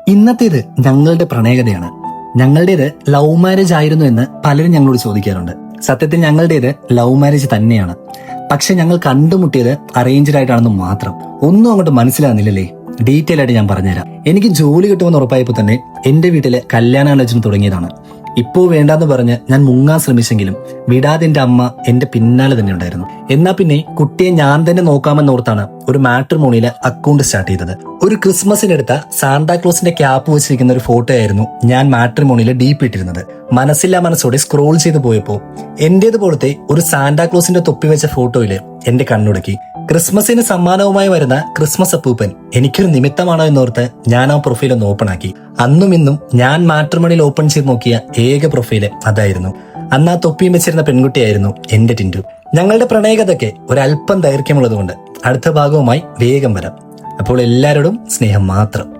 ഇന്നത്തേത് ഞങ്ങളുടെ പ്രണയകഥയാണ്. ഞങ്ങളുടേത് love marriage ആയിരുന്നു എന്ന് പലരും ഞങ്ങളോട് ചോദിക്കാറുണ്ട്. സത്യത്തിൽ ഞങ്ങളുടേത് ലവ് മാരേജ് തന്നെയാണ്. പക്ഷെ ഞങ്ങൾ കണ്ടുമുട്ടിയത് അറേഞ്ച്ഡ് ആയിട്ടാണെന്ന് മാത്രം. ഒന്നും അങ്ങോട്ട് മനസ്സിലാകുന്നില്ലല്ലേ? ഡീറ്റെയിൽ ആയിട്ട് ഞാൻ പറഞ്ഞുതരാം. എനിക്ക് ജോലി കിട്ടുമെന്ന് ഉറപ്പായപ്പോൾ തന്നെ എന്റെ വീട്ടിലെ കല്യാണാലോചന തുടങ്ങിയതാണ്. ഇപ്പോ വേണ്ടാന്ന് പറഞ്ഞ് ഞാൻ മുങ്ങാൻ ശ്രമിച്ചെങ്കിലും വിടാതെ എന്റെ അമ്മ എന്റെ പിന്നാലെ തന്നെ ഉണ്ടായിരുന്നു. എന്നാ പിന്നെ കുട്ടിയെ ഞാൻ തന്നെ നോക്കാമെന്നോർത്താണ് ഒരു മാട്രിമോണിയിലെ അക്കൗണ്ട് സ്റ്റാർട്ട് ചെയ്തത്. ഒരു ക്രിസ്മസിനെടുത്ത സാന്താക്ലോസിന്റെ ക്യാപ്പ് വെച്ചിരിക്കുന്ന ഒരു ഫോട്ടോ ആയിരുന്നു ഞാൻ മാട്രിമോണിയിലെ ഡീപ്പ് ഇട്ടിരുന്നത്. മനസ്സില്ലാ മനസ്സോടെ സ്ക്രോൾ ചെയ്ത് പോയപ്പോ എന്റേതുപോലത്തെ ഒരു സാന്താക്ലോസിന്റെ തൊപ്പി വെച്ച ഫോട്ടോയില് എന്റെ കണ്ണുടക്കി. ക്രിസ്മസിന് സമ്മാനവുമായി വരുന്ന ക്രിസ്മസ് അപ്പൂപ്പൻ എനിക്കൊരു നിമിത്തമാണോ എന്നോർത്ത് ഞാൻ ആ പ്രൊഫൈൽ ഒന്ന് ഓപ്പൺ ആക്കി. അന്നും ഇന്നും ഞാൻ മാട്രിമോണിയിൽ ഓപ്പൺ ചെയ്ത് നോക്കിയ ഏക പ്രൊഫൈല് അതായിരുന്നു. അന്ന് ആ തൊപ്പിയും വെച്ചിരുന്ന പെൺകുട്ടിയായിരുന്നു എന്റെ ടിൻഡു. ഞങ്ങളുടെ പ്രണയകഥയ്ക്ക് ഒരല്പം ദൈർഘ്യമുള്ളതുകൊണ്ട് അടുത്ത ഭാഗവുമായി വേഗം വരാം. അപ്പോൾ എല്ലാവരോടും സ്നേഹം മാത്രം.